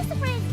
philosophers.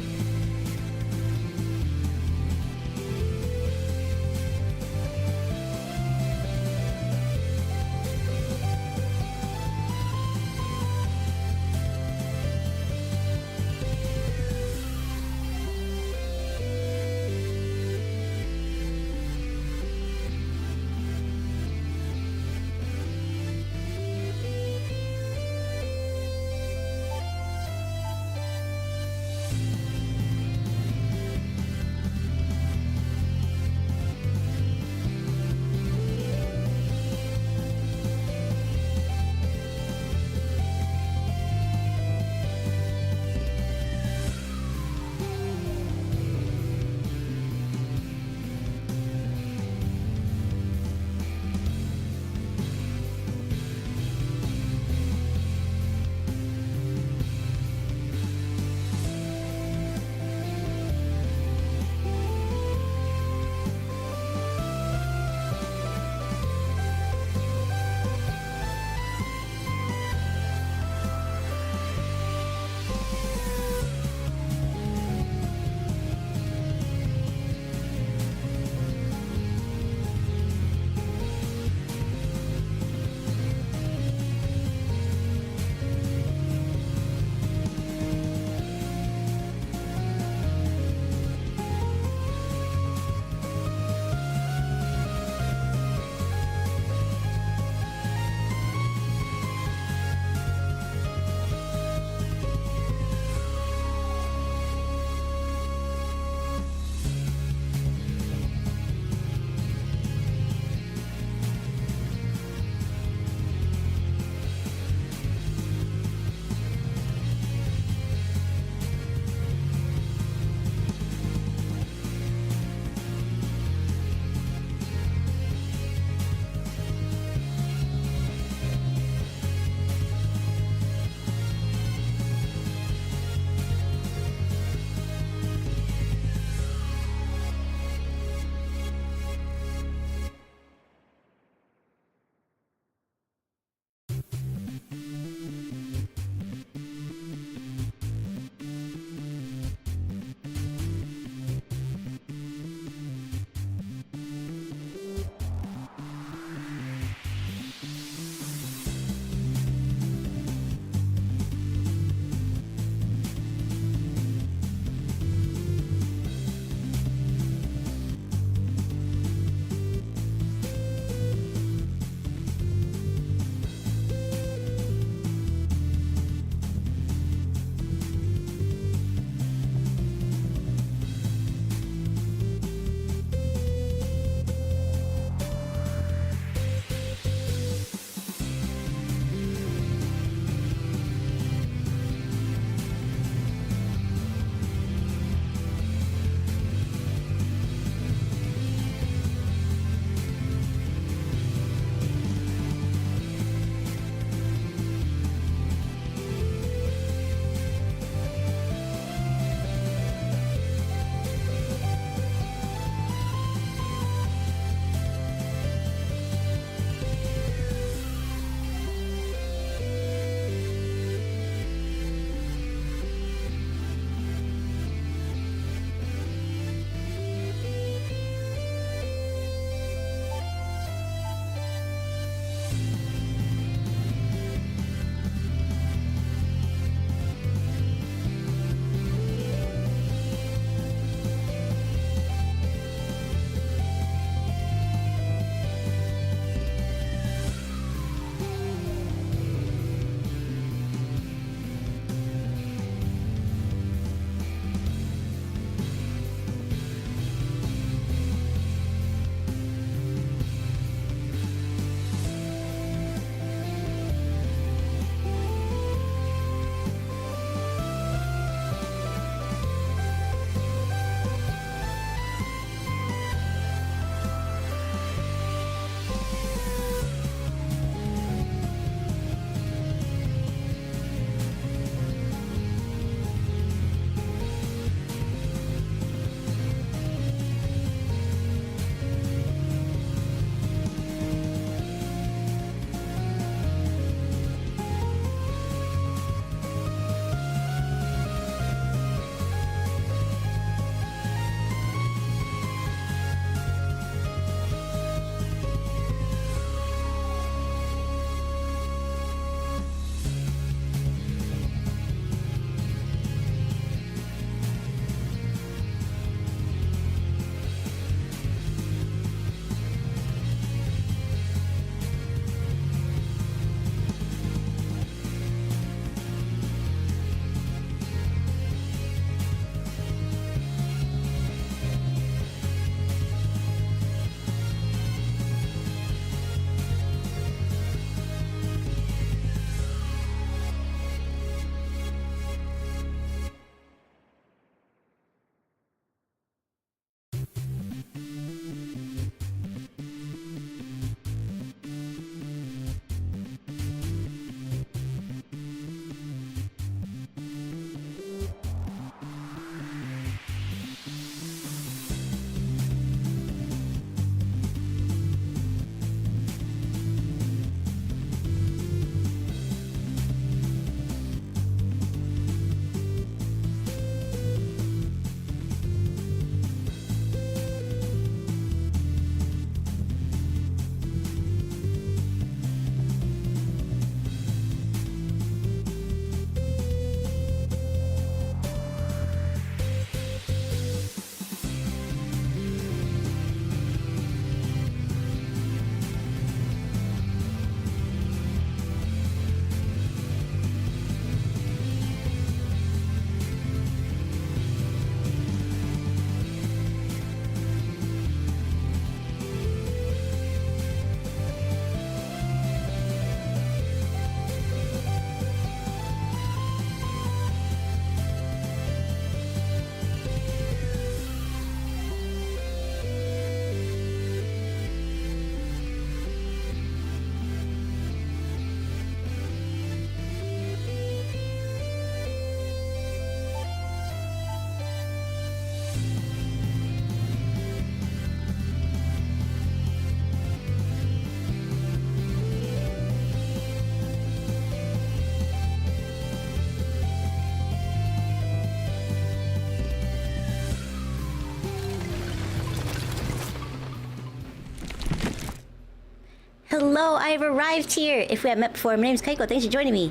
hello, I've arrived here. If we haven't met before, my name's Kaiko. Thanks for joining me.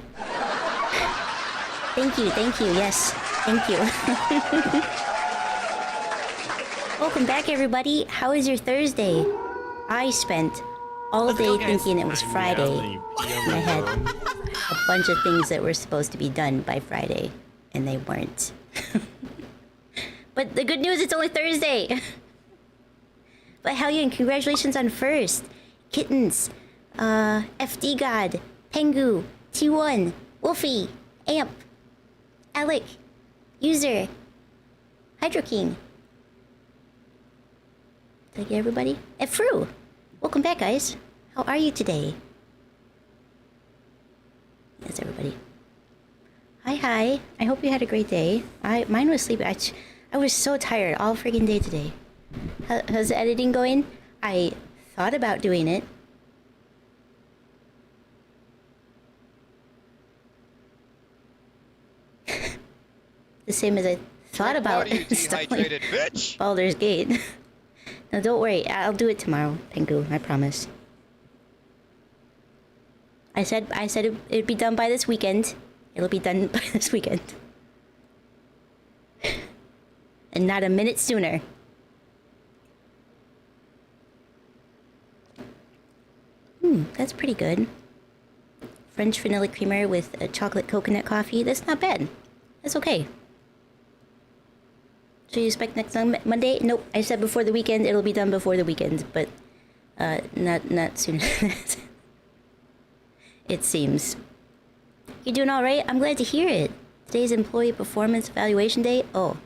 Thank you, yes. Thank you. Welcome back, everybody. How was your Thursday? I spent all day thinking it was Friday. And I had a bunch of things that were supposed to be done by Friday, and they weren't. But the good news, it's only Thursday. But hell yeah, and congratulations on first. Kittens, FD God, Pengu, T1, Wolfie, Amp, Alec, User, Hydro King. Did I get everybody? And Fru! Welcome back, guys. How are you today? Yes, everybody. Hi. I hope you had a great day. Mine was sleepy. I was so tired all freaking day today. How's the editing going? I thought about doing it. The same as I thought about installing Baldur's Gate. No, don't worry. I'll do it tomorrow, Pengu. I promise. I said it'd be done by this weekend. It'll be done by this weekend. And not a minute sooner. That's pretty good. French vanilla creamer with a chocolate coconut coffee. That's not bad. That's okay. So you expect next Monday? Nope. I said before the weekend. It'll be done before the weekend, but not sooner than that. It seems. You doing all right? I'm glad to hear it. Today's employee performance evaluation day. Oh.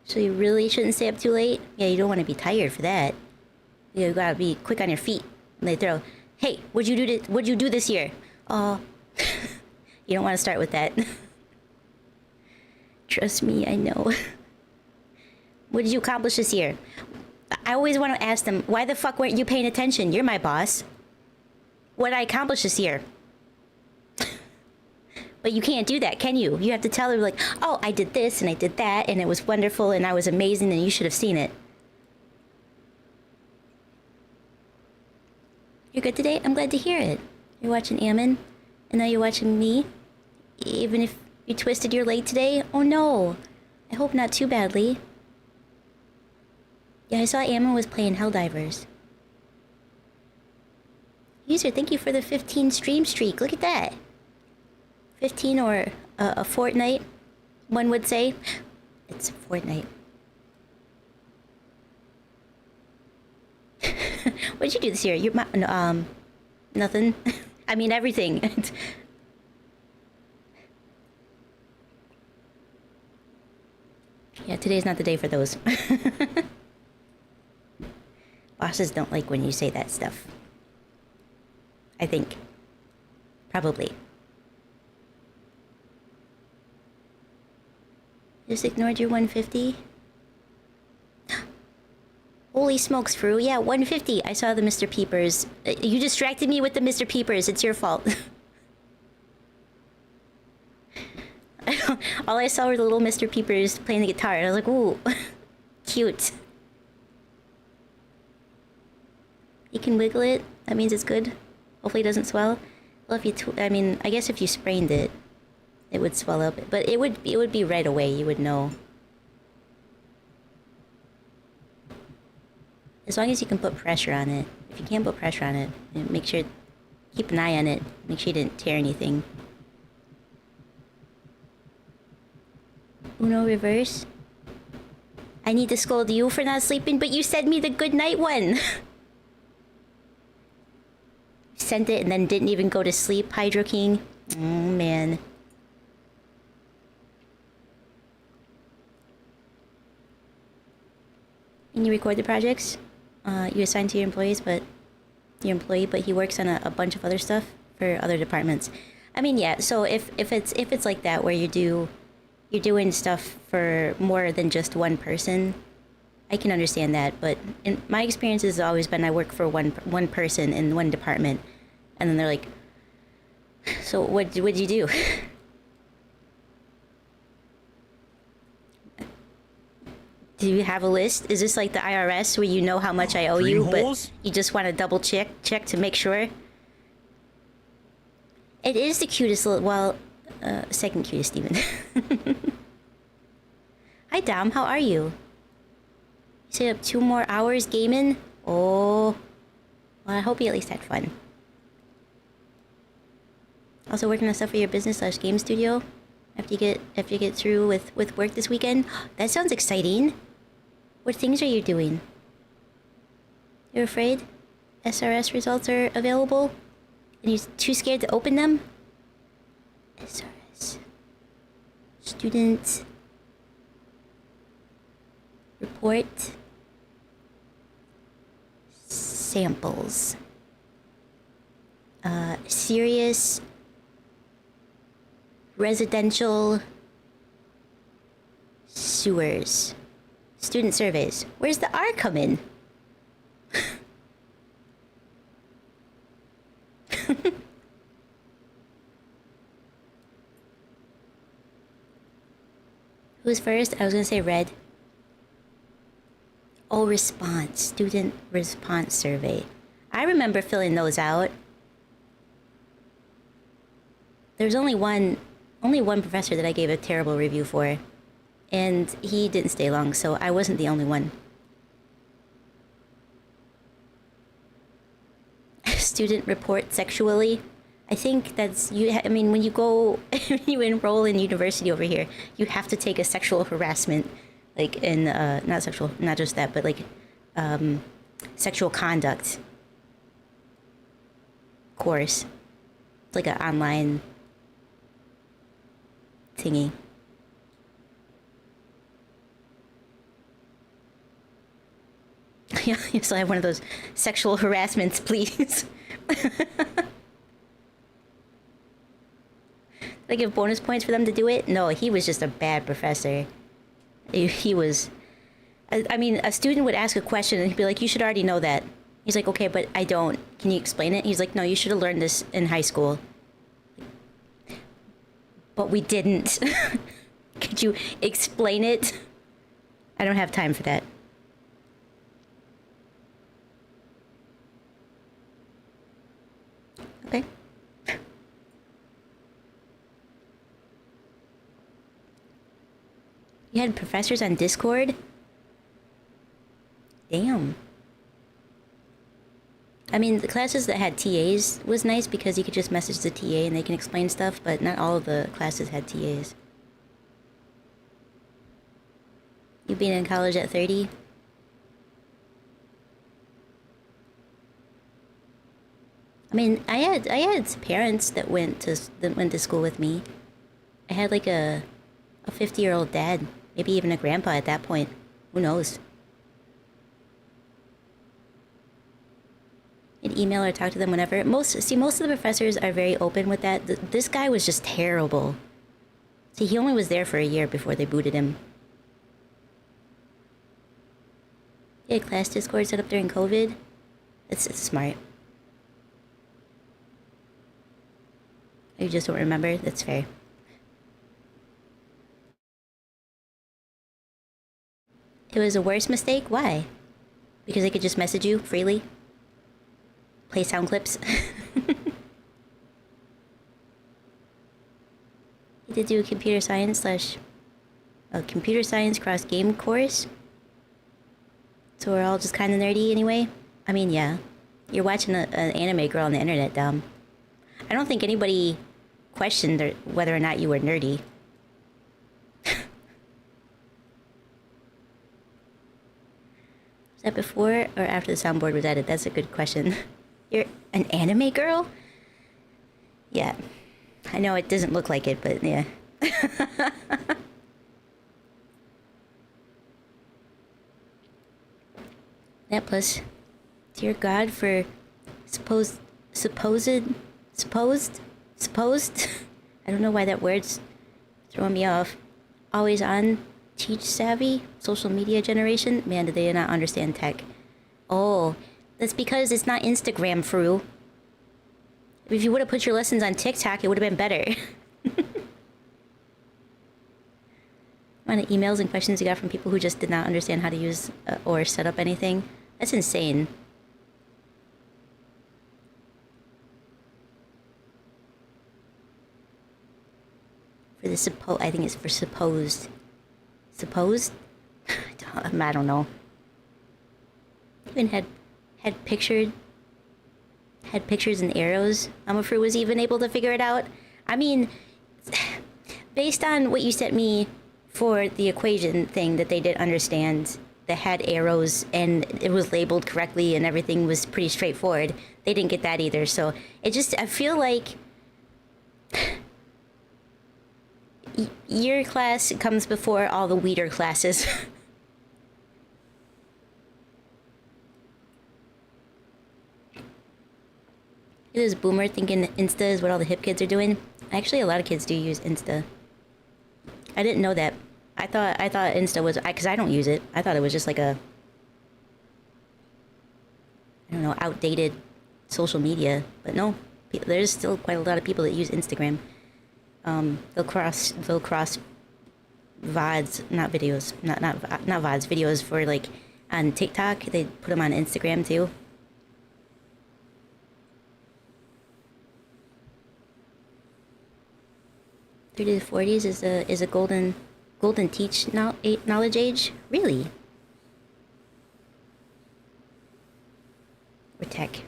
So you really shouldn't stay up too late? Yeah, you don't want to be tired for that. You gotta be quick on your feet. And they throw, hey, what'd you do this year? Oh. You don't want to start with that. Trust me, I know. What did you accomplish this year? I always want to ask them, why the fuck weren't you paying attention? You're my boss. What did I accomplish this year? But you can't do that, can you? You have to tell them, like, oh, I did this and I did that and it was wonderful and I was amazing and you should have seen it. You're good today? I'm glad to hear it. You're watching Ammon, and now you're watching me? Even if you twisted your leg today? Oh no! I hope not too badly. Yeah, I saw Ammon was playing Helldivers. User, thank you for the 15 stream streak. Look at that! 15 or a fortnight, one would say. It's a fortnight. What'd you do this year? Nothing. I mean, everything. Yeah, today's not the day for those. Bosses don't like when you say that stuff. I think. Probably. Just ignored your 150? Holy smokes, Fru. Yeah, 150. I saw the Mr. Peepers. You distracted me with the Mr. Peepers. It's your fault. All I saw were the little Mr. Peepers playing the guitar. And I was like, ooh, cute. You can wiggle it. That means it's good. Hopefully it doesn't swell. Well, if you, I guess if you sprained it, it would swell up. But it would be right away. You would know. As long as you can put pressure on it. If you can't put pressure on it, make sure, keep an eye on it. Make sure you didn't tear anything. Uno reverse. I need to scold you for not sleeping, but you sent me the good night one. Sent it and then didn't even go to sleep, Hydro King. Oh, man. Can you record the projects? You assign to your employees, but he works on a bunch of other stuff for other departments. I mean, yeah. So if it's like that where you're doing stuff for more than just one person, I can understand that. But in my experience has always been I work for one person in one department, and then they're like, "So what'd you do?" Do you have a list? Is this like the IRS where you know how much I owe you, but you just want to double check to make sure? It is the cutest little, well, second cutest even. Hi Dom, how are you? You stayed up 2 more hours gaming? Oh, well, I hope you at least had fun. Also working on stuff for your business/game studio after you get through with work this weekend. That sounds exciting. What things are you doing? You're afraid SRS results are available and you're too scared to open them? SRS. Student report samples. Serious residential sewers. Student surveys. Where's the R come in? Who's first? I was gonna say red. Oh, response. Student response survey. I remember filling those out. There's only one professor that I gave a terrible review for. And he didn't stay long, so I wasn't the only one. Student report sexually. I think that's you. I mean, when you go, you enroll in university over here, you have to take a sexual harassment, like in not sexual, not just that, but like sexual conduct course. It's like an online thingy. Yeah, so I have one of those sexual harassments, please. Did I give bonus points for them to do it? No, he was just a bad professor. He was... I mean, a student would ask a question and he'd be like, you should already know that. He's like, okay, but I don't. Can you explain it? He's like, no, you should have learned this in high school. But we didn't. Could you explain it? I don't have time for that. Okay. You had professors on Discord? Damn. I mean, the classes that had TAs was nice because you could just message the TA and they can explain stuff, but not all of the classes had TAs. You being in college at 30? I mean, I had parents that went to school with me. I had like a 50-year-old dad, maybe even a grandpa at that point. Who knows? You'd email or talk to them whenever. Most of the professors are very open with that. This guy was just terrible. See, he only was there for a year before they booted him. He had class Discord set up during COVID. It's smart. You just don't remember? That's fair. It was a worse mistake? Why? Because they could just message you freely? Play sound clips? You did do a computer science cross game course? So we're all just kind of nerdy anyway? I mean, yeah. You're watching an anime girl on the internet, dumb. I don't think anybody questioned whether or not you were nerdy. Was that before or after the soundboard was added? That's a good question. You're an anime girl? Yeah. I know it doesn't look like it, but yeah. That plus, dear God, for supposed. I don't know why that word's throwing me off. Always on, teach savvy, social media generation. Man, did they not understand tech? Oh, that's because it's not Instagram, Fru. If you would have put your lessons on TikTok, it would have been better. amount of emails and questions you got from people who just did not understand how to use or set up anything. That's insane. For the I think it's for supposed. Supposed? I don't know. Even had pictures and arrows. Amafru was even able to figure it out. I mean, based on what you sent me for the equation thing that they did understand, that had arrows and it was labeled correctly and everything was pretty straightforward, they didn't get that either. So it just, I feel like your class comes before all the weeder classes. It is boomer thinking Insta is what all the hip kids are doing. Actually, a lot of kids do use Insta. I didn't know that. I thought Insta was, because I don't use it. I thought it was just like a, I don't know, outdated social media. But no, there's still quite a lot of people that use Instagram. They'll cross VODs, not videos, not VODs, videos for like on TikTok. They put them on Instagram too. 30 to 40s is a golden teach knowledge age. Really? Or tech?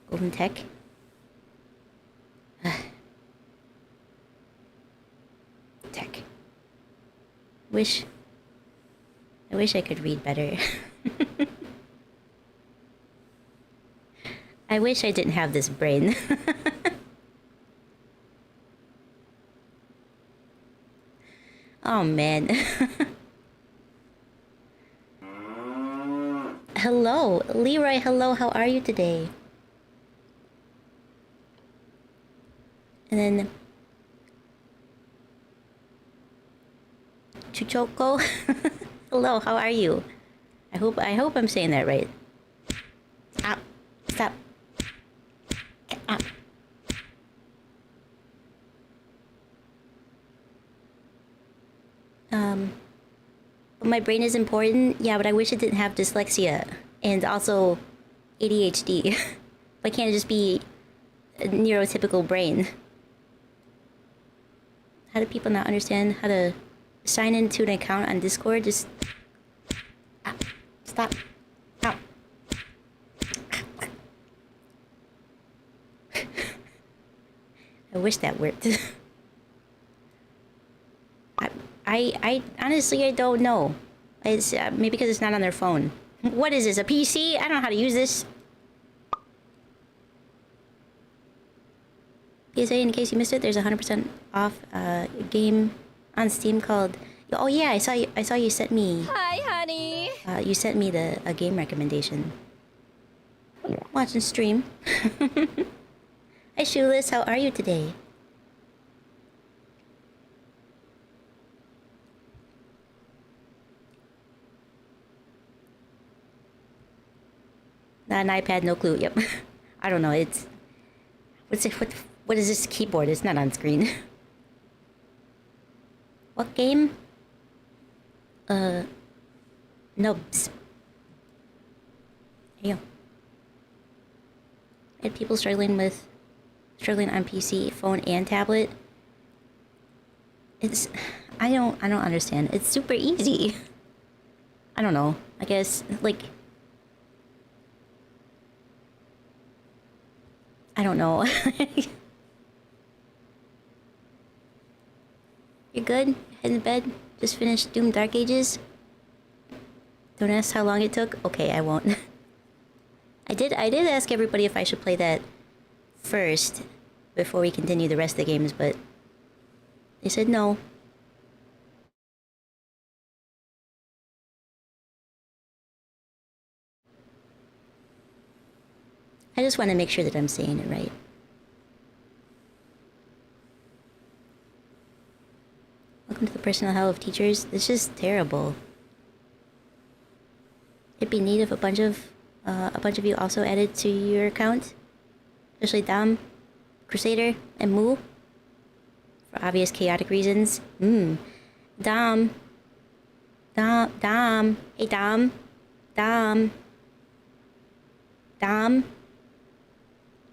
Golden tech? Tech. I wish I could read better. I wish I didn't have this brain. Oh man. Hello, Leroy, hello, how are you today? And then Chuchoko, hello, how are you? I hope I'm saying that right. Stop. Stop. Up. But my brain is important. Yeah, but I wish it didn't have dyslexia and also ADHD. Why can't it just be a neurotypical brain? How do people not understand how to sign into an account on Discord? Just stop. Stop. I wish that worked. I honestly, I don't know. It's maybe because it's not on their phone. What is this, a PC? I don't know how to use this. PSA, in case you missed it, there's 100% off game on Steam called... Oh yeah, I saw you sent me... Hi, honey. You sent me a game recommendation. Watching stream. Hi, Shoeless, how are you today? Not an iPad, no clue. Yep. I don't know. It's what is this keyboard? It's not on screen. What game? Nubs. There you go. I had people struggling on PC, phone, and tablet. I don't understand. It's super easy. I don't know. I guess like. I don't know. You're good? Heading to bed? Just finished Doom Dark Ages? Don't ask how long it took? Okay, I won't. I did ask everybody if I should play that first before we continue the rest of the games, but they said no. I just want to make sure that I'm saying it right. Welcome to the personal hell of teachers. This is terrible. It'd be neat if a bunch of you also added to your account, especially Dom, Crusader, and Moo, for obvious chaotic reasons. Dom. Dom. Hey, Dom. Dom. Dom.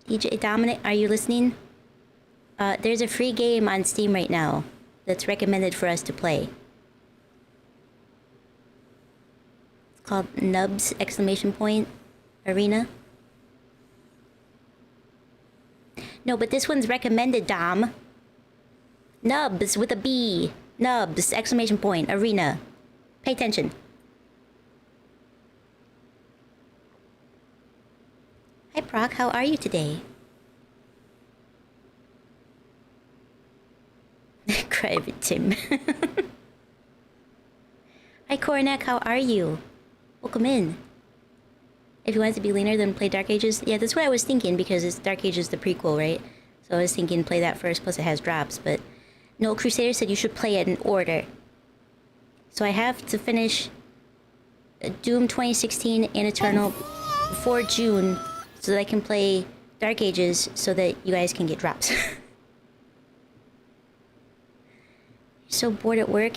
DJ Dominic, are you listening? There's a free game on Steam right now that's recommended for us to play. It's called Nubs! Arena. No, but this one's recommended, Dom. Nubs with a B. Nubs! Arena. Pay attention. Hi, Proc. How are you today? Private Tim. Hi, Cornac. How are you? Welcome in. If you wanted to be leaner, then play Dark Ages. Yeah, that's what I was thinking, because it's Dark Ages the prequel, right? So I was thinking play that first, plus it has drops, but... No, Crusader said you should play it in order. So I have to finish Doom 2016 and Eternal before June, so that I can play Dark Ages, so that you guys can get drops. You're so bored at work.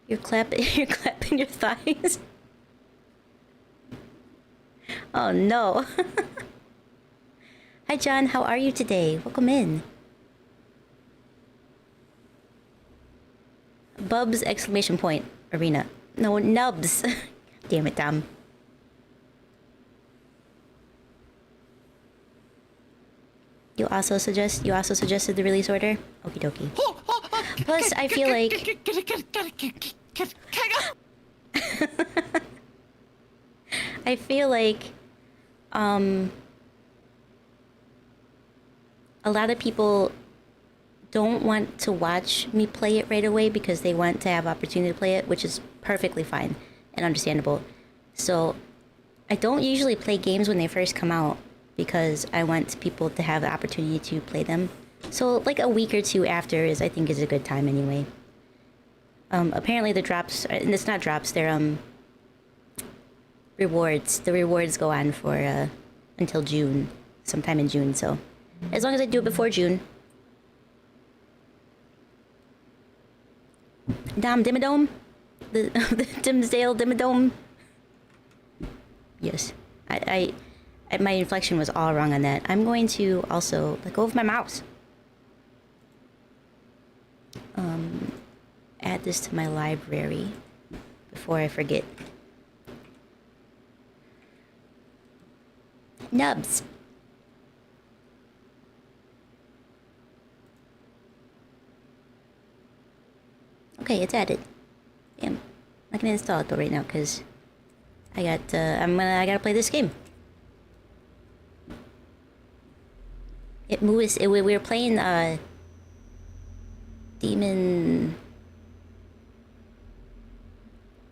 You're clapping your thighs. Oh no. Hi John, how are you today? Welcome in. Bubs! Arena. No, Nubs. Damn it, Dom. You also suggested the release order? Okie dokie. Plus, I feel like... I feel like... a lot of people don't want to watch me play it right away because they want to have opportunity to play it, which is perfectly fine and understandable. So, I don't usually play games when they first come out because I want people to have the opportunity to play them. So, like a week or two after I think is a good time anyway. Apparently the drops, and it's not drops, they're rewards. The rewards go on for until June, sometime in June. So, as long as I do it before June. Dom Dimmadome? The Dimsdale Dimmadome? Yes. I my inflection was all wrong on that. I'm going to also let go of my mouse. Add this to my library before I forget. Nubs. Okay, it's added. Damn. I can install it though right now because I gotta play this game. We were playing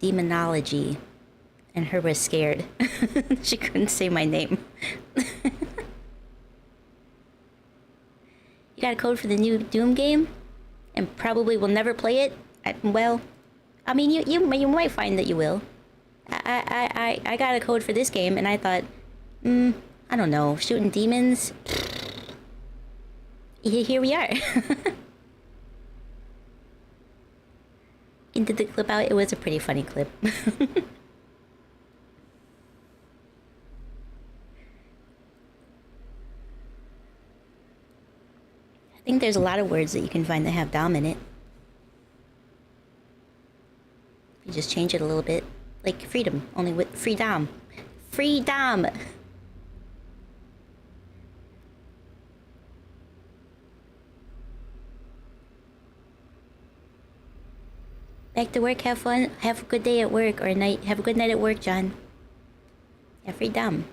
Demonology, and her was scared. She couldn't say my name. You got a code for the new Doom game, and probably will never play it. Well, I mean, you might find that you will. I got a code for this game, and I thought, I don't know, shooting demons. Here we are. Did the clip out? It was a pretty funny clip. I think there's a lot of words that you can find that have Dom in it. You just change it a little bit. Like freedom, only with free Dom. Free Dom! Back to work, have fun, have a good day at work, or night. Have a good night at work, John. Yeah, free Dom.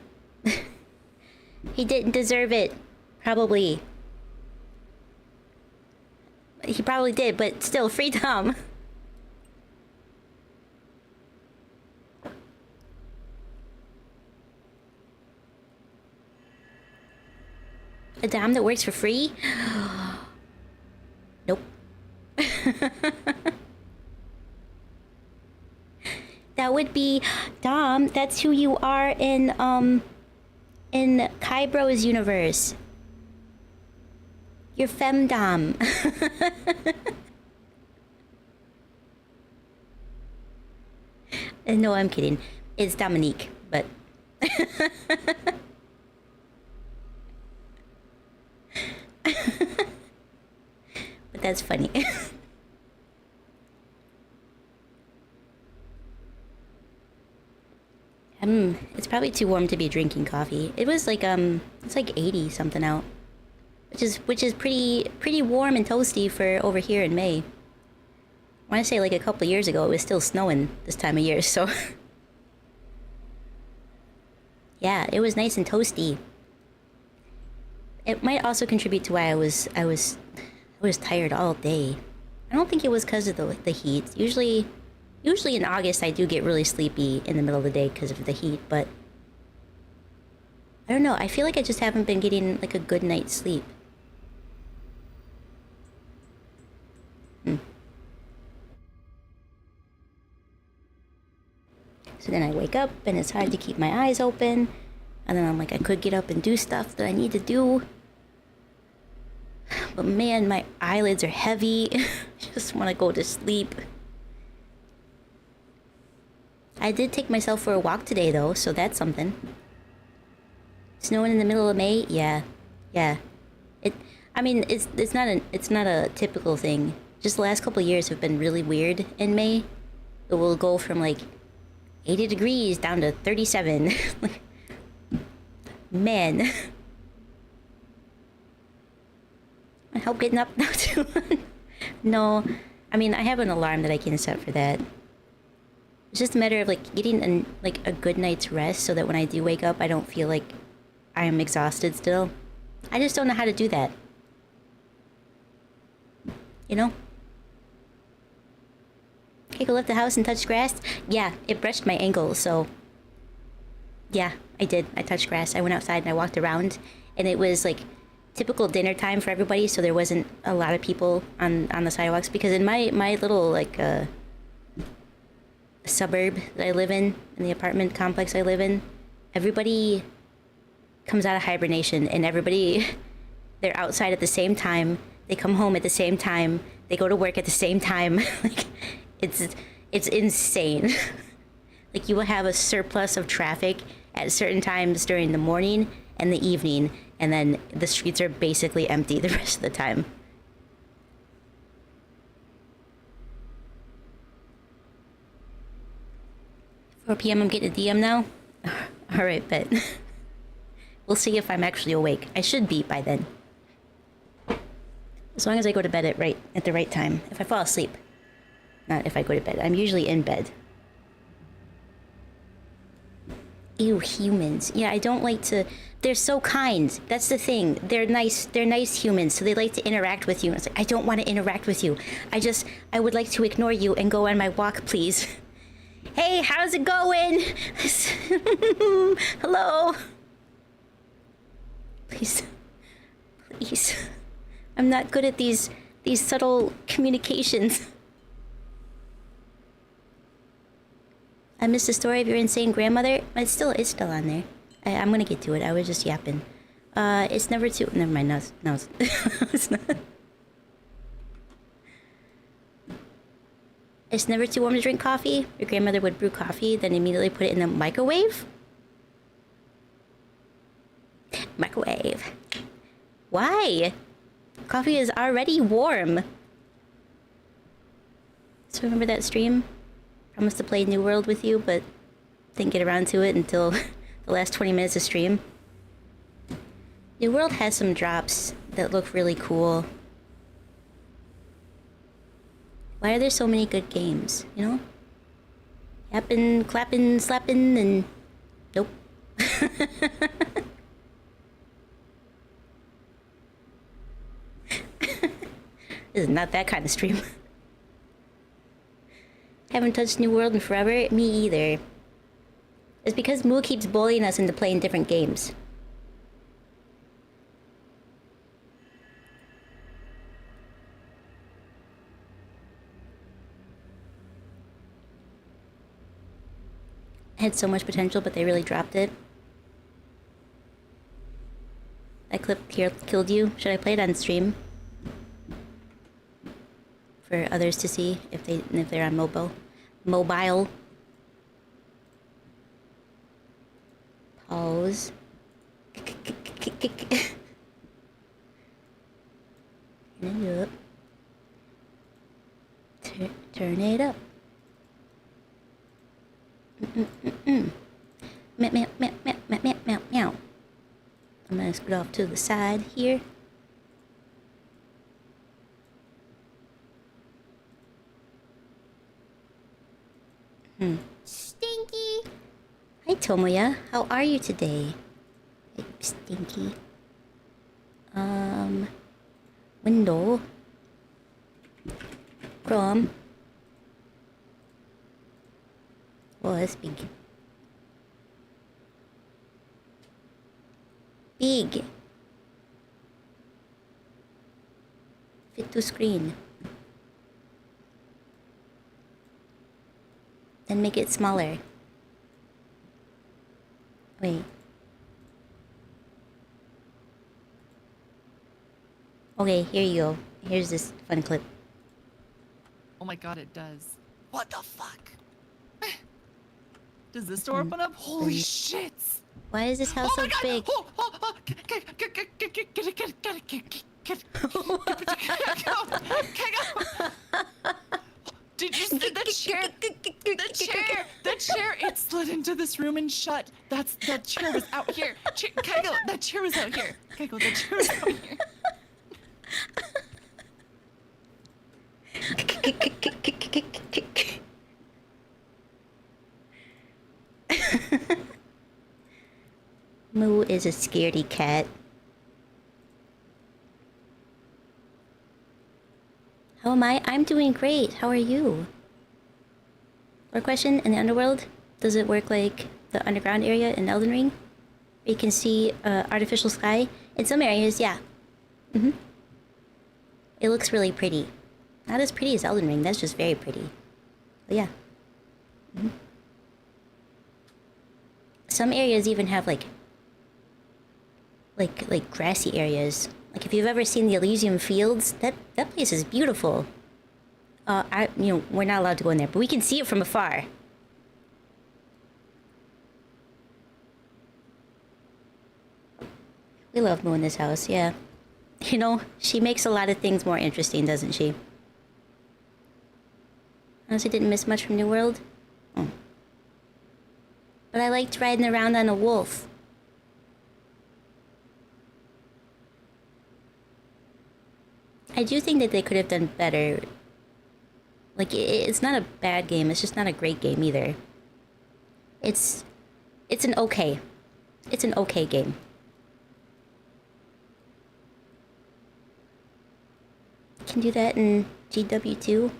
He didn't deserve it. Probably. He probably did, but still, free Dom. A Dom that works for free? Nope. That would be Dom. That's who you are in Kaibro's universe. You're femdom. No, I'm kidding. It's Dominique, but... But that's funny. It's probably too warm to be drinking coffee. It was like it's like 80 something out, which is pretty warm and toasty for over here in May. I want to say like a couple years ago it was still snowing this time of year, so yeah, it was nice and toasty. It might also contribute to why I was tired all day. I don't think it was because of the heat. Usually in August I do get really sleepy in the middle of the day because of the heat, but I don't know, I feel like I just haven't been getting like a good night's sleep. So then I wake up and it's hard to keep my eyes open, and then I'm like, I could get up and do stuff that I need to do, but man, my eyelids are heavy. I just want to go to sleep. I did take myself for a walk today though, so that's something. Snowing in the middle of May? Yeah. I mean, it's not a typical thing. Just the last couple of years have been really weird in May. It will go from like 80 degrees down to 37. Man. I hope getting up now too. No, I mean, I have an alarm that I can set for that. It's just a matter of like getting a good night's rest so that when I do wake up, I don't feel like I am exhausted still. I just don't know how to do that. You know? Kaiko left the house and touched grass? Yeah, it brushed my ankle, so... Yeah, I did. I touched grass. I went outside and I walked around, and it was like typical dinner time for everybody, so there wasn't a lot of people on the sidewalks, because in my little like suburb that I live in the apartment complex I live in, everybody comes out of hibernation, and everybody, they're outside at the same time, they come home at the same time, they go to work at the same time. Like, it's insane. Like, you will have a surplus of traffic at certain times during the morning and the evening, and then the streets are basically empty the rest of the time. "4 p.m. I'm getting a DM now?" Alright, bet. We'll see if I'm actually awake. I should be by then. As long as I go to bed at the right time. If I fall asleep. Not if I go to bed. I'm usually in bed. Ew, humans. Yeah, I don't like to... They're so kind. That's the thing. They're nice humans, so they like to interact with you. And it's like, I don't want to interact with you. I would like to ignore you and go on my walk, please. Hey, how's it going? Hello? Please. I'm not good at these subtle communications. I missed the story of your insane grandmother. It's still on there. I'm gonna get to it. I was just yapping. It's never too... Never mind. No, it's not. It's never too warm to drink coffee. Your grandmother would brew coffee, then immediately put it in the microwave? Microwave. Why? Coffee is already warm. So remember that stream? Promised to play New World with you, but didn't get around to it until the last 20 minutes of stream. New World has some drops that look really cool. Why are there so many good games, you know? Yapping, clapping, slapping, and... Nope. This is not that kind of stream. Haven't touched New World in forever? Me either. It's because Moo keeps bullying us into playing different games. It had so much potential, but they really dropped it. That clip killed you. Should I play it on stream? For others to see if they're on mobile. goes. Turn it up. Turn it up. Meow, meow, meow, meow, meow, meow, meow. I'm gonna scoot off to the side here. Stinky! Hi, Tomoya. How are you today? Hey, Stinky. Window. Chrome. Oh, that's big. Big. Fit to screen. Then make it smaller. Wait. Okay, here you go. Here's this fun clip. Oh my god, it does. What the fuck? Does this door open up? Holy shit! Why is this house so big? Did you see the chair? The chair, it slid into this room and shut. That chair was out here. Kaiko, that chair was out here. Kaiko, that chair was out here. Moo is a scaredy cat. How am I? I'm doing great. How are you? Or question, in the underworld, does it work like the underground area in Elden Ring? Where you can see artificial sky? In some areas, yeah. It looks really pretty. Not as pretty as Elden Ring, that's just very pretty. But yeah. Some areas even have like grassy areas. Like if you've ever seen the Elysium Fields, that place is beautiful. We're not allowed to go in there, but we can see it from afar. We love Moo in this house, yeah. You know, she makes a lot of things more interesting, doesn't she? Honestly, didn't miss much from New World. Oh. But I liked riding around on a wolf. I do think that they could have done better. Like, it's not a bad game, it's just not a great game either. It's an okay. It's an okay game. Can do that in GW2.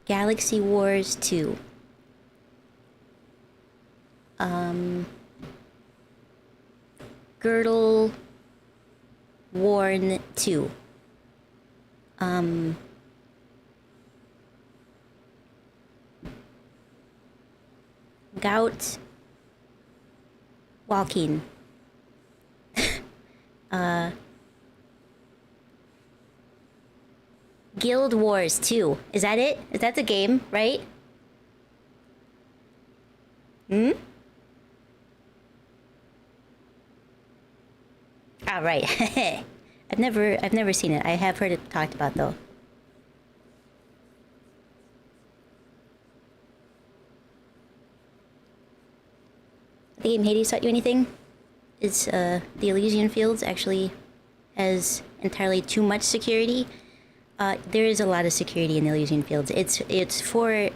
Galaxy Wars 2. Girdle Worn 2. Gout Walking. Guild Wars 2. Is that it? Is that the game, right? Ah, right. I've never seen it. I have heard it talked about though. The game Hades taught you anything? Is the Elysian Fields actually has entirely too much security? There is a lot of security in the Elysian Fields. It's for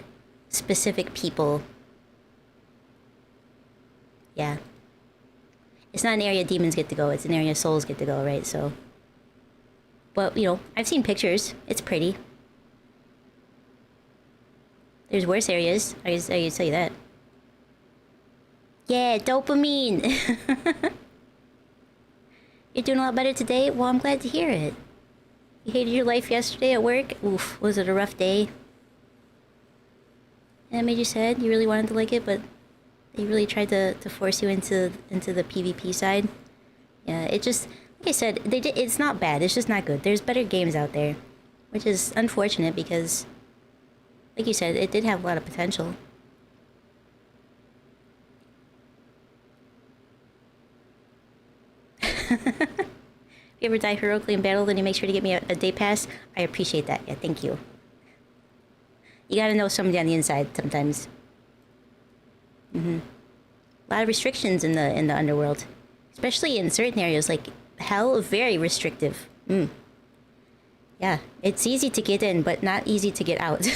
specific people. Yeah. It's not an area demons get to go, it's an area souls get to go, right? So... But, you know, I've seen pictures. It's pretty. There's worse areas. I can tell you that. Yeah, dopamine! You're doing a lot better today? Well, I'm glad to hear it. You hated your life yesterday at work? Oof, was it a rough day? And it made you sad? You really wanted to like it, but they really tried to force you into the PvP side? Yeah, it just... Like I said, it's not bad, it's just not good. There's better games out there. Which is unfortunate because... Like you said, it did have a lot of potential. If you ever die heroically in battle, then you make sure to get me a day pass. I appreciate that. Yeah, thank you. You gotta know somebody on the inside sometimes. A lot of restrictions in the underworld, especially in certain areas like hell. Very restrictive. Yeah, it's easy to get in, but not easy to get out.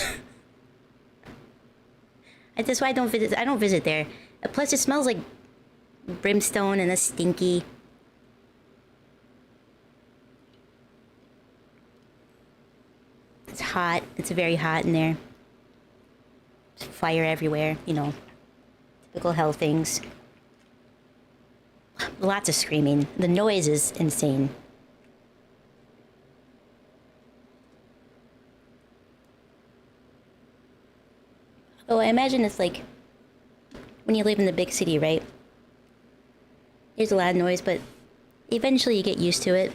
That's why I don't visit. I don't visit there. Plus, it smells like brimstone and it's stinky. It's hot. It's very hot in there. There's fire everywhere. You know, typical hell things. Lots of screaming. The noise is insane. Oh, I imagine it's like when you live in the big city, right? There's a lot of noise, but eventually you get used to it.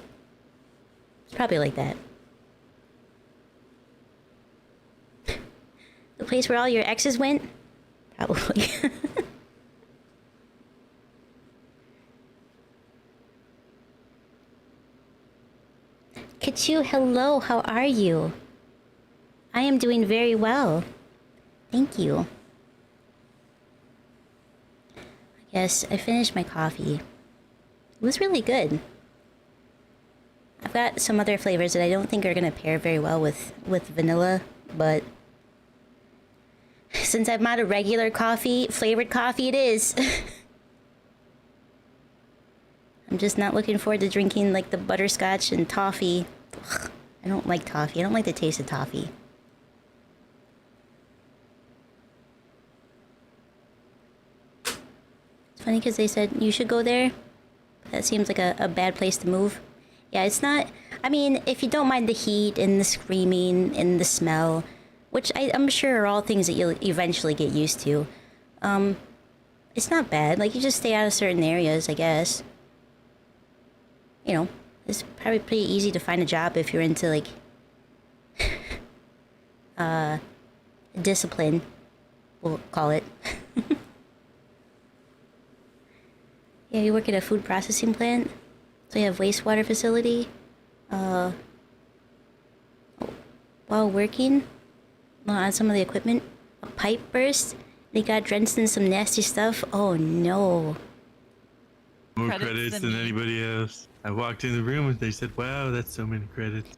It's probably like that. The place where all your exes went? Probably. Kachu, hello, how are you? I am doing very well. Thank you. Yes, I finished my coffee. It was really good. I've got some other flavors that I don't think are gonna pair very well with vanilla, but since I'm out of regular coffee, flavored coffee it is. I'm just not looking forward to drinking like the butterscotch and toffee. Ugh, I don't like toffee. I don't like the taste of toffee. It's funny because they said you should go there. That seems like a bad place to move. Yeah, it's not... I mean, if you don't mind the heat and the screaming and the smell, which I'm sure are all things that you'll eventually get used to, it's not bad. Like, you just stay out of certain areas, I guess. You know, it's probably pretty easy to find a job if you're into, like... discipline, we'll call it. Yeah, you work at a food processing plant, so you have wastewater facility. While working on some of the equipment, a pipe burst. They got drenched in some nasty stuff. Oh no. More credits than anybody else. I walked in the room and they said, wow, that's so many credits.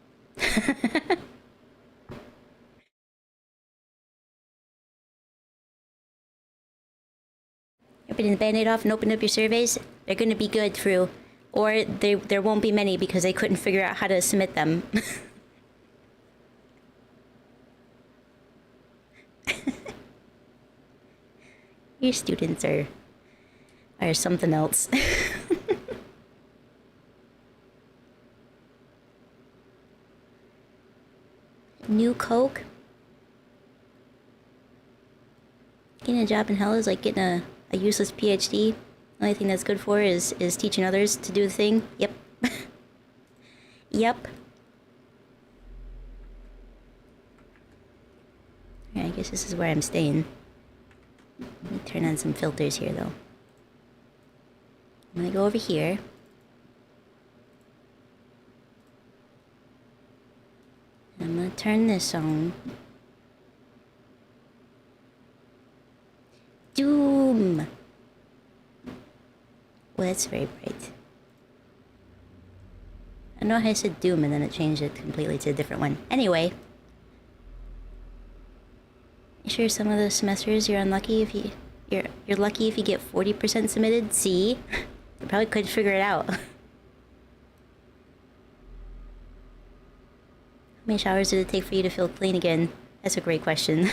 Ripping the band-aid off and open up your surveys. They're gonna be good through. Or there won't be many because they couldn't figure out how to submit them. Your students are something else. New Coke? Getting a job in hell is like getting a useless PhD. The only thing that's good for is teaching others to do the thing. Yep. Yep. Alright, I guess this is where I'm staying. Let me turn on some filters here, though. I'm gonna go over here. I'm gonna turn this on. Doom! Well, that's very bright. I know how I said Doom and then it changed it completely to a different one. Anyway. You sure some of the semesters you're unlucky if you're lucky if you get 40% submitted? See? You probably could figure it out. How many showers did it take for you to feel clean again? That's a great question.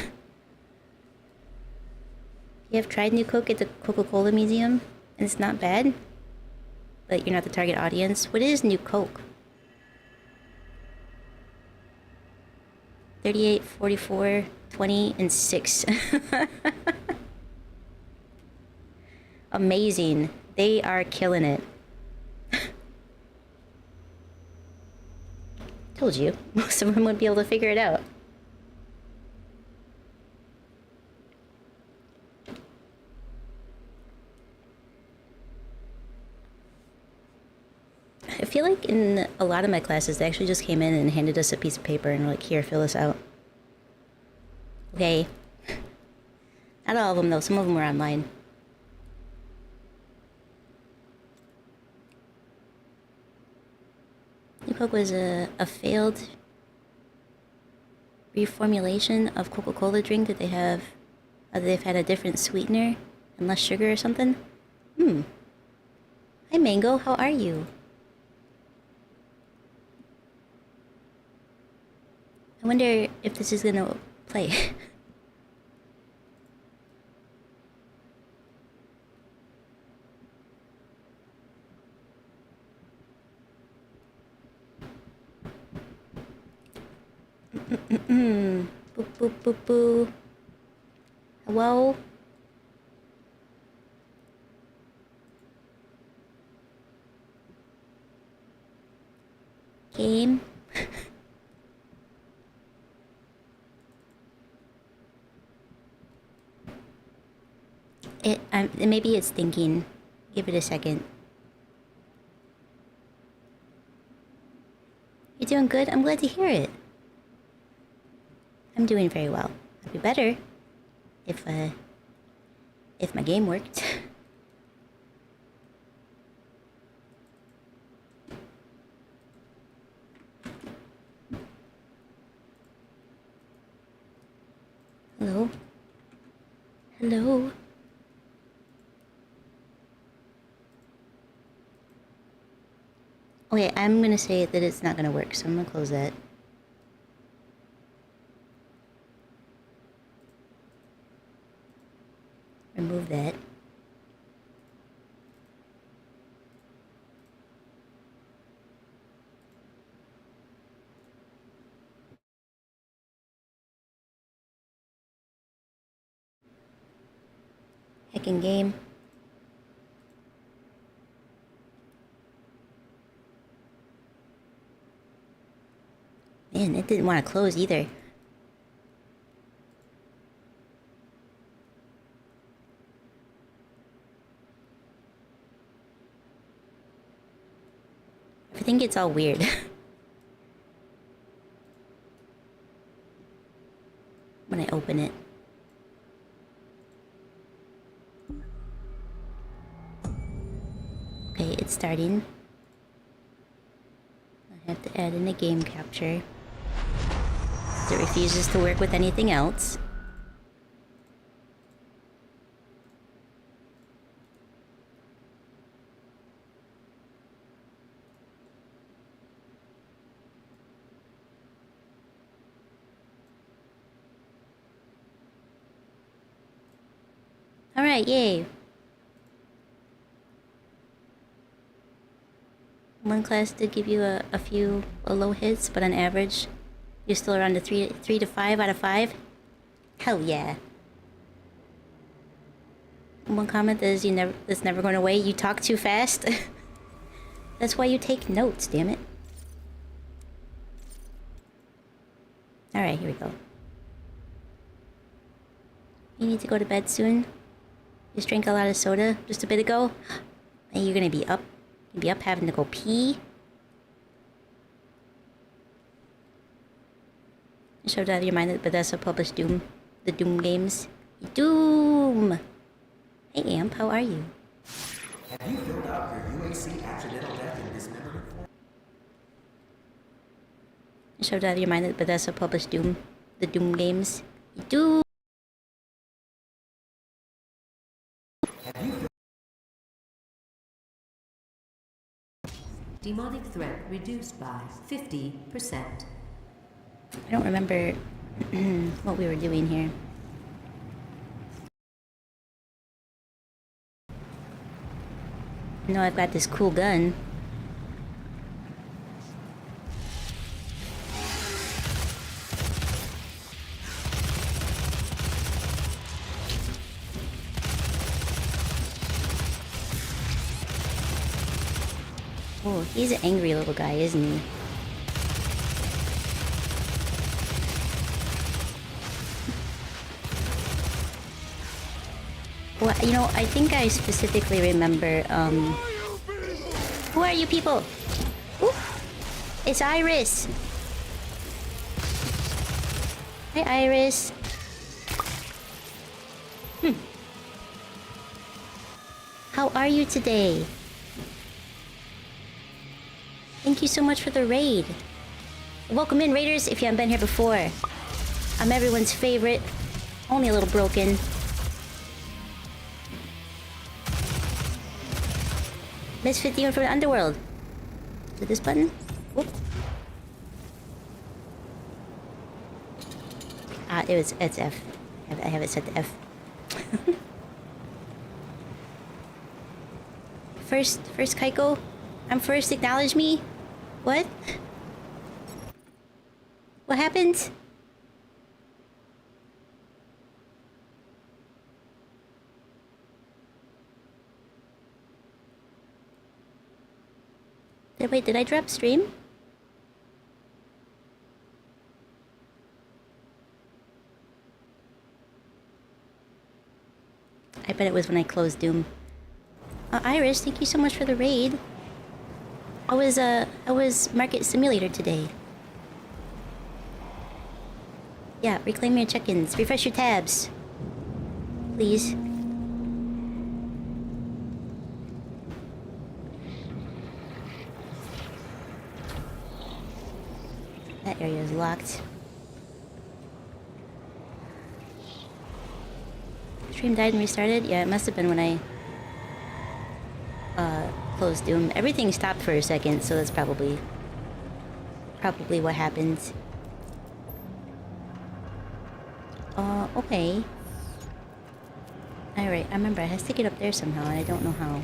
You have tried New Coke at the Coca-Cola Museum, and it's not bad, but you're not the target audience. What is New Coke? 38, 44, 20, and 6. Amazing. They are killing it. Told you. Most of them would be able to figure it out. a lot of my classes, they actually just came in and handed us a piece of paper and were like, here, fill this out. Okay. Not all of them, though. Some of them were online. New Coke was a failed reformulation of Coca-Cola drink that they have. They've had a different sweetener and less sugar or something. Hi, Mango. How are you? I wonder if this is gonna play. Boop, boop, boop, boop. Hello? Game? Maybe it's thinking. Give it a second. You're doing good? I'm glad to hear it. I'm doing very well. I'd be better if my game worked. Hello? Hello? Okay, I'm gonna say that it's not gonna work, so I'm gonna close that. Remove that. Hacking game. Man, it didn't want to close either. Everything gets all weird. When I open it. Okay, it's starting. I have to add in a game capture. It refuses to work with anything else. Alright, yay. One class did give you a few low hits, but on average, you're still around the 3 to 5 out of 5. Hell yeah. One comment is that's never going away. You talk too fast. That's why you take notes, damn it. Alright, here we go. You need to go to bed soon. Just drank a lot of soda just a bit ago. And you're gonna be up. You'll be up having to go pee. Showed out of your mind that Bethesda published Doom. The Doom games. Doom! Hey Amp, how are you? Have you filled out your UAC accidental death in dismemberment form? Showed out of your mind that Bethesda published Doom. The Doom games. Doom! Demonic threat reduced by 50%. I don't remember what we were doing here. I know I've got this cool gun. Oh, he's an angry little guy, isn't he? Well, you know, I think I specifically remember, Who are you people? Ooh. It's Iris. Hi, Iris. How are you today? Thank you so much for the raid. Welcome in, raiders, if you haven't been here before. I'm everyone's favorite. Only a little broken. Misfit demon from the underworld. Is it this button? Whoop. Ah, it's F. I have it set to F. First Kaiko. I'm first, acknowledge me. What? What happened? Wait, did I drop stream? I bet it was when I closed Doom. Iris, thank you so much for the raid. How was Market Simulator today? Yeah, reclaim your check-ins. Refresh your tabs. Please. That area is locked. Stream died and restarted? Yeah, it must have been when I closed Doom. Everything stopped for a second, so that's probably what happened. Okay. Alright, I remember I had to get up there somehow, and I don't know how.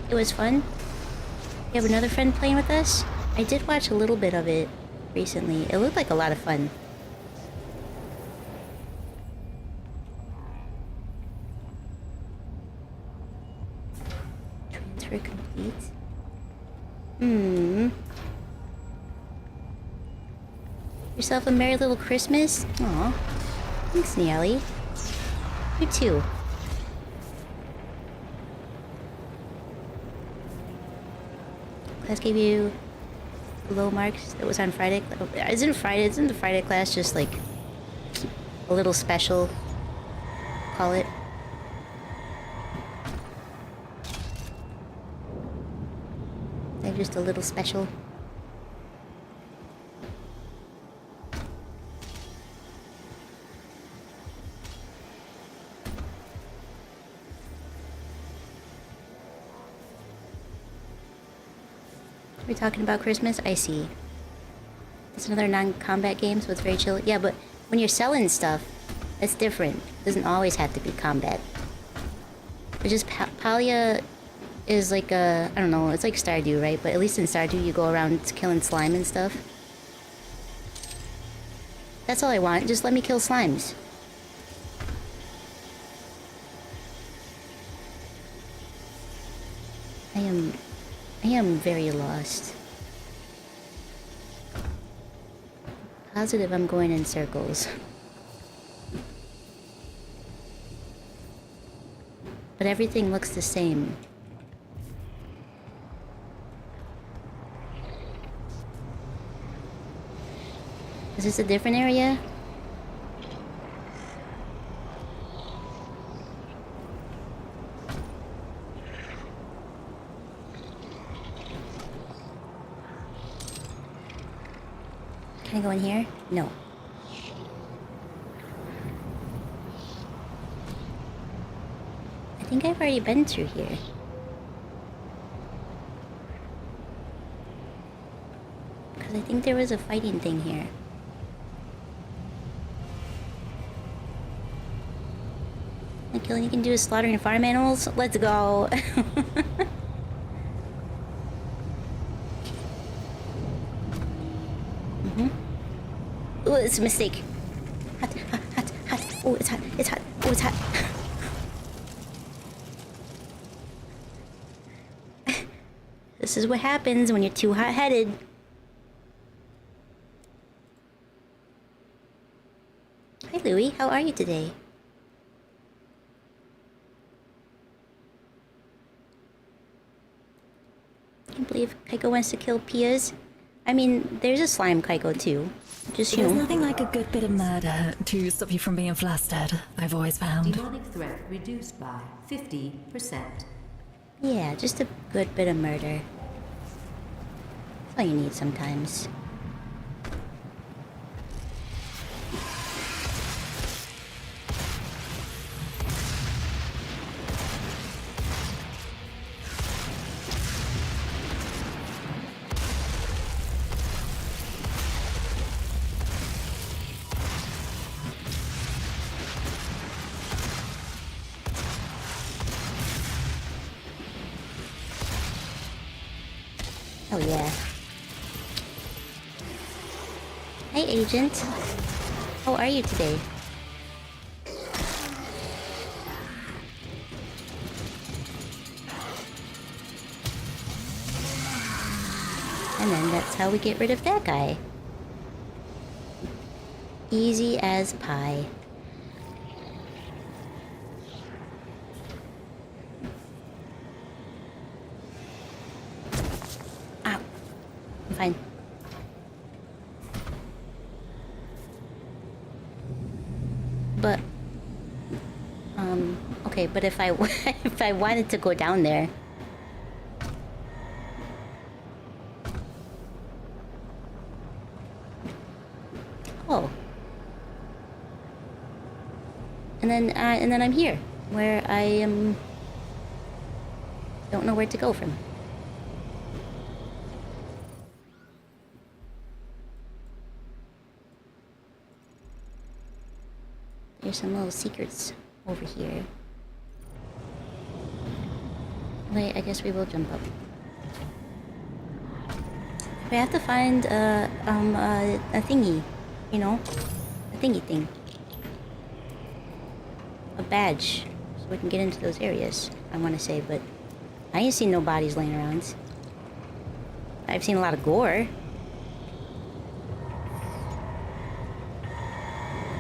It was fun. You have another friend playing with us? I did watch a little bit of it recently. It looked like a lot of fun. Transfer complete. Yourself a merry little Christmas? Aw. Thanks, Niali. You too. Class gave you low marks that was on Friday. Isn't the Friday class just like a little special? Call it. Like just a little special. We're talking about Christmas? I see. It's another non-combat game, so it's very chill. Yeah, but when you're selling stuff, it's different. It doesn't always have to be combat. It's just Palia is like a... I don't know, it's like Stardew, right? But at least in Stardew, you go around killing slime and stuff. That's all I want. Just let me kill slimes. I am very lost. Positive I'm going in circles. But everything looks the same. Is this a different area? Can I go in here? No. I think I've already been through here. Because I think there was a fighting thing here. The killing you can do is slaughtering farm animals? Let's go! Oh, it's a mistake. Hot, hot, hot, hot. Oh, it's hot, it's hot. Oh, it's hot. This is what happens when you're too hot-headed. Hi, Louie. How are you today? can't believe Kaiko wants to kill Pias. I mean, there's a slime Kaiko too. Just, you There's know. nothing like a good bit of murder to stop you from being flustered, I've always found. Demonic threat reduced by 50%. Yeah, just a good bit of murder. That's all you need sometimes. Oh yeah. Hey agent. How are you today? And then that's how we get rid of that guy. Easy as pie. Ow. I'm fine. But, okay, but if I if I wanted to go down there, oh, and then I'm here, where I am. Don't know where to go from. There's some little secrets over here. Wait, I guess we will jump up. We have to find a thingy, you know, a thingy thing, a badge, so we can get into those areas. I want to say, but I ain't seen no bodies laying around. I've seen a lot of gore.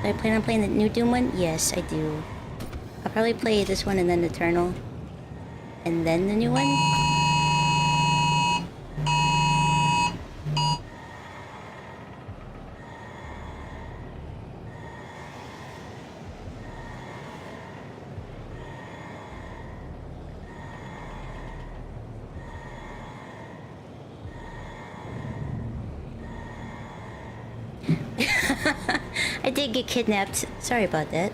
Do I plan on playing the new Doom one? Yes, I do. I'll probably play this one and then Eternal. And then the new one? I did get kidnapped. Sorry about that.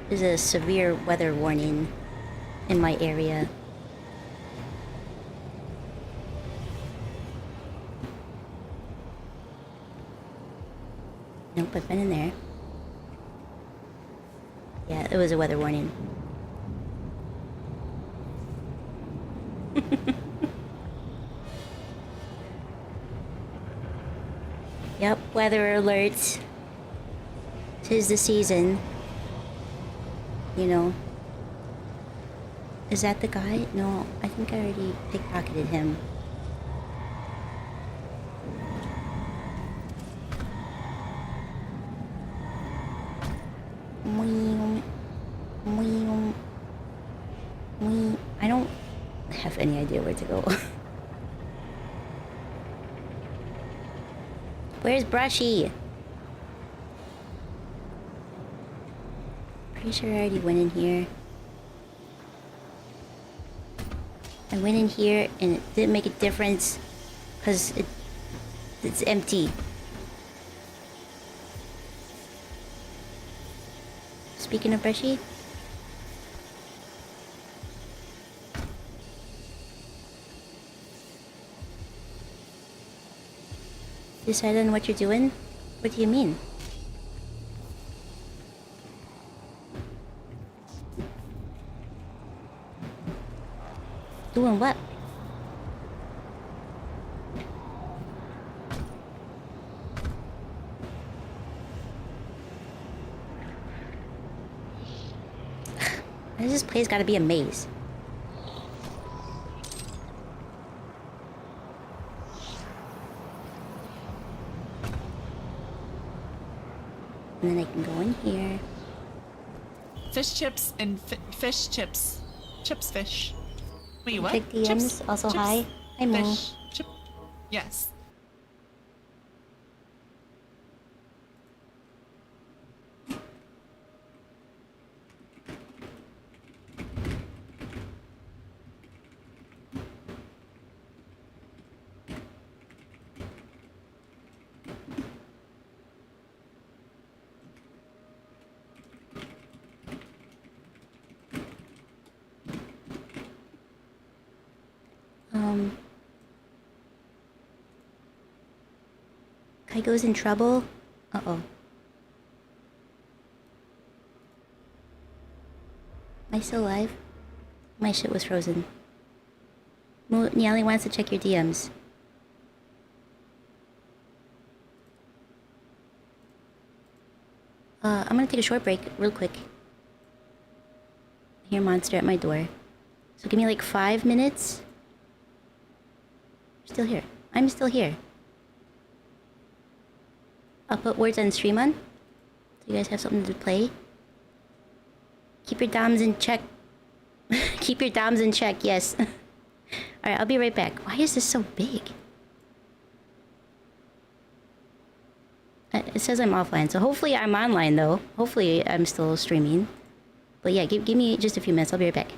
There's a severe weather warning in my area. Nope, I've been in there. Yeah, it was a weather warning. Yep, weather alert. 'Tis the season. You know. Is that the guy? No, I think I already pickpocketed him. I don't have any idea where to go. Where's Brushy? Pretty sure I already went in here. I went in here and it didn't make a difference because it's empty. Speaking of Brushy, decide on what you're doing? What do you mean? Doing what? Why does this place gotta be a maze? And then I can go in here. Fish chips and fish chips. Chips fish. Wait, what? Check DMs. Chips, Also, chips, hi. Hi, Mo. Fish. Yes. Kaiko's in trouble? Uh-oh. Am I still alive? My shit was frozen. Nyali wants to check your DMs. I'm gonna take a short break real quick. I hear monster at my door. So give me like 5 minutes. Still here. I'm still here. I'll put words on stream on. So you guys have something to play. Keep your DOMs in check. Keep your DOMs in check, yes. Alright, I'll be right back. Why is this so big? It says I'm offline, so hopefully I'm online though. Hopefully I'm still streaming. But yeah, give me just a few minutes. I'll be right back.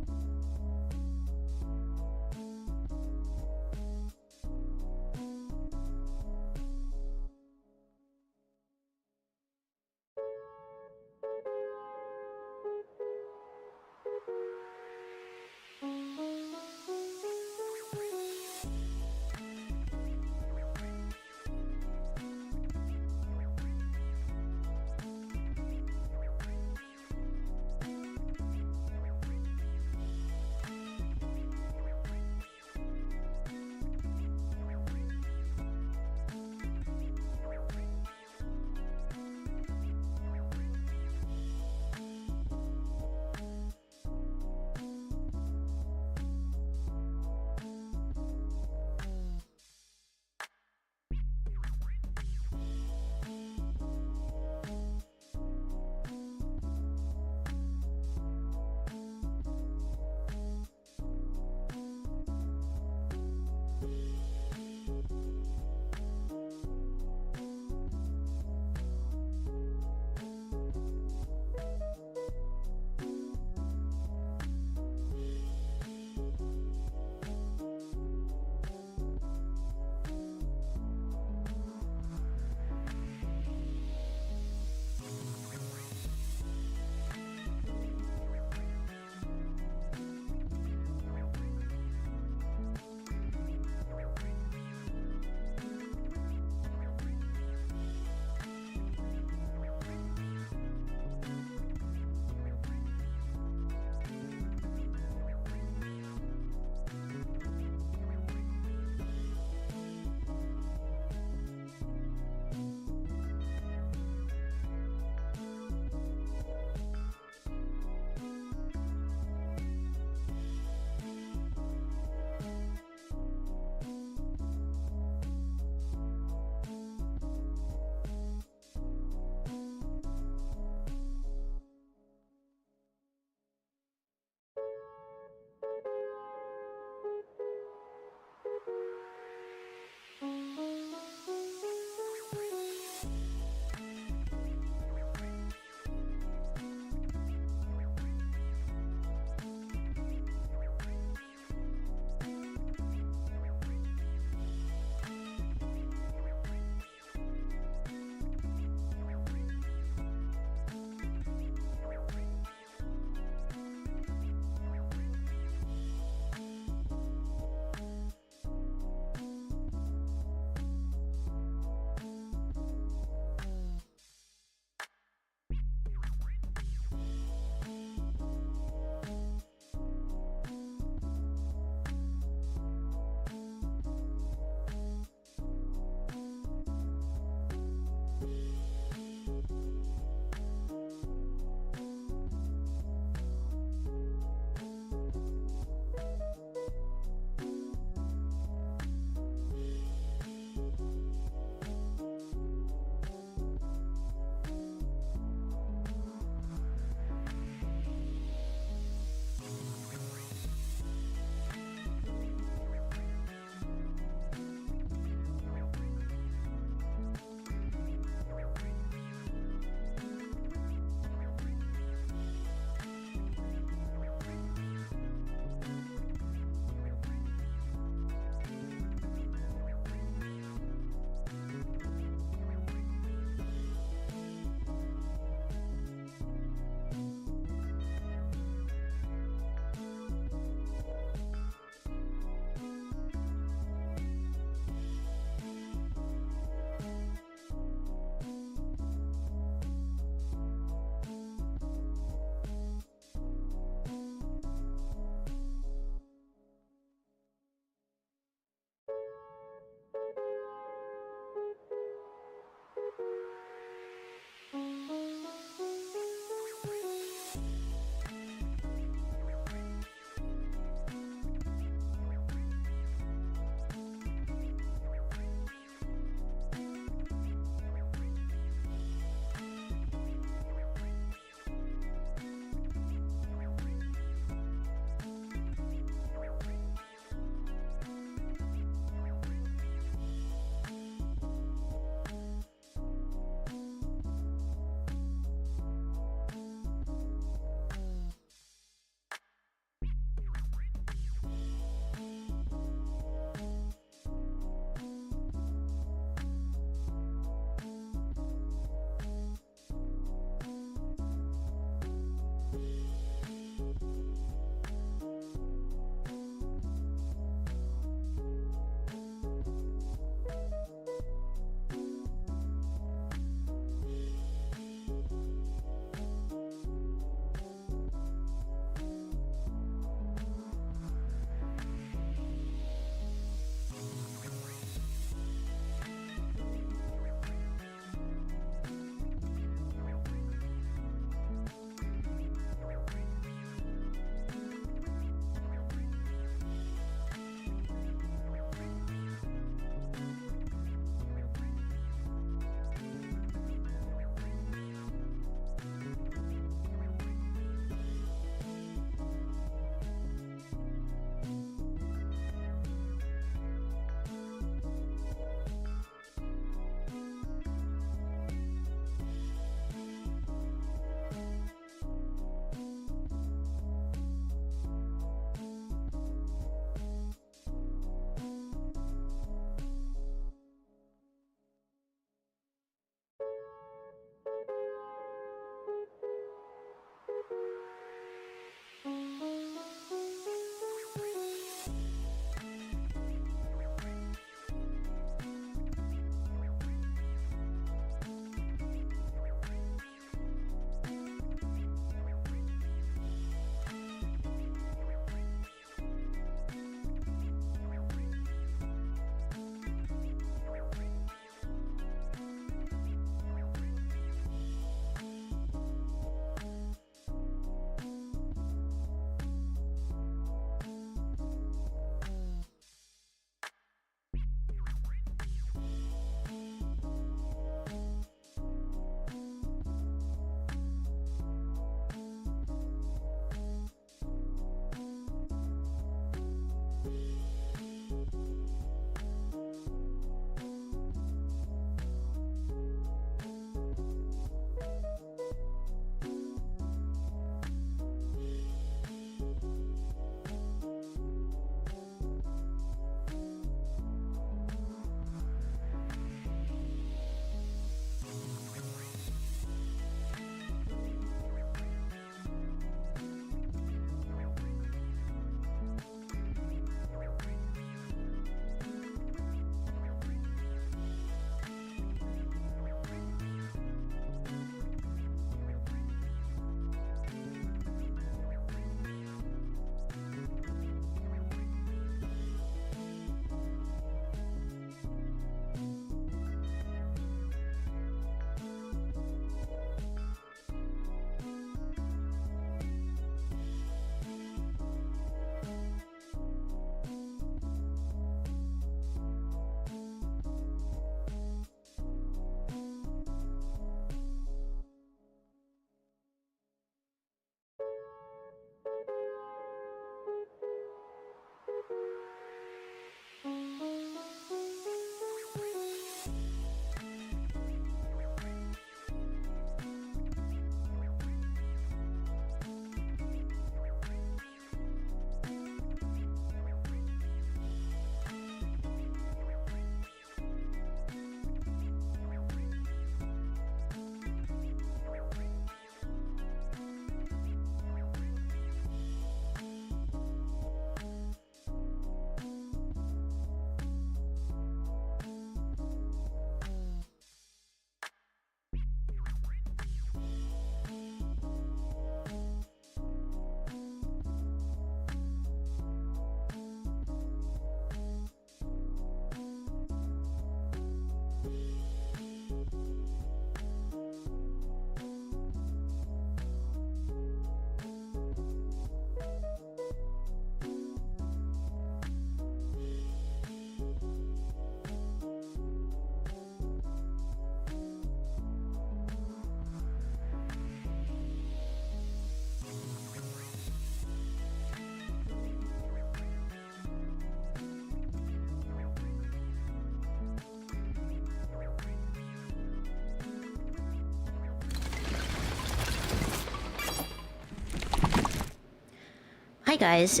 Hi guys.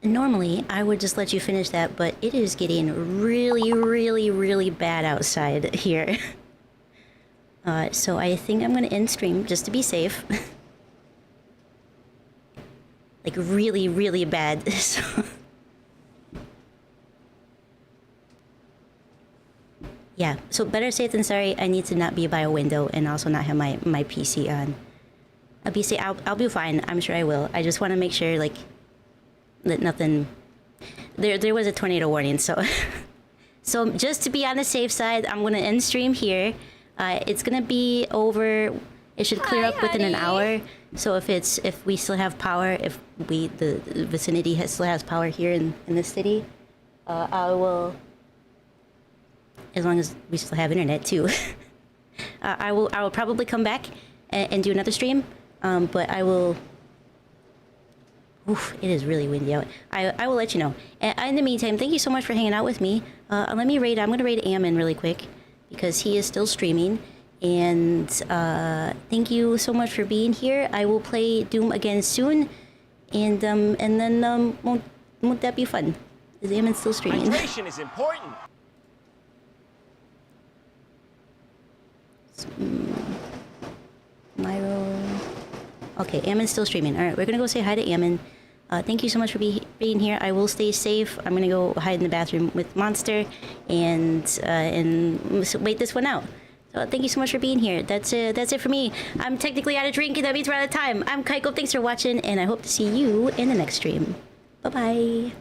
Normally, I would just let you finish that, but it is getting really, really, really bad outside here. So I think I'm gonna end stream just to be safe. Like really, really bad. So yeah, so better safe than sorry. I need to not be by a window and also not have my PC on. I'll be safe. I'll be fine. I'm sure I will. I just want to make sure like that nothing. There was a tornado warning, so so just to be on the safe side, I'm gonna end stream here. It's gonna be over. It should clear up within an hour. So if we still have power, if the vicinity still has power here in the city, I will. As long as we still have internet too, I will probably come back and do another stream. But I will. Oof, it is really windy out. I will let you know. In the meantime, thank you so much for hanging out with me. Let me raid. I'm gonna raid Ammon really quick because he is still streaming. And thank you so much for being here. I will play Doom again soon, and then won't that be fun? Is Ammon still streaming? Hydration is important. Myro. Okay, Ammon's still streaming. All right, we're gonna go say hi to Ammon. Thank you so much for being here. I will stay safe. I'm gonna go hide in the bathroom with Monster and wait this one out. So thank you so much for being here. That's it for me. I'm technically out of drink, and that means we're out of time. I'm Kaiko. Thanks for watching, and I hope to see you in the next stream. Bye bye.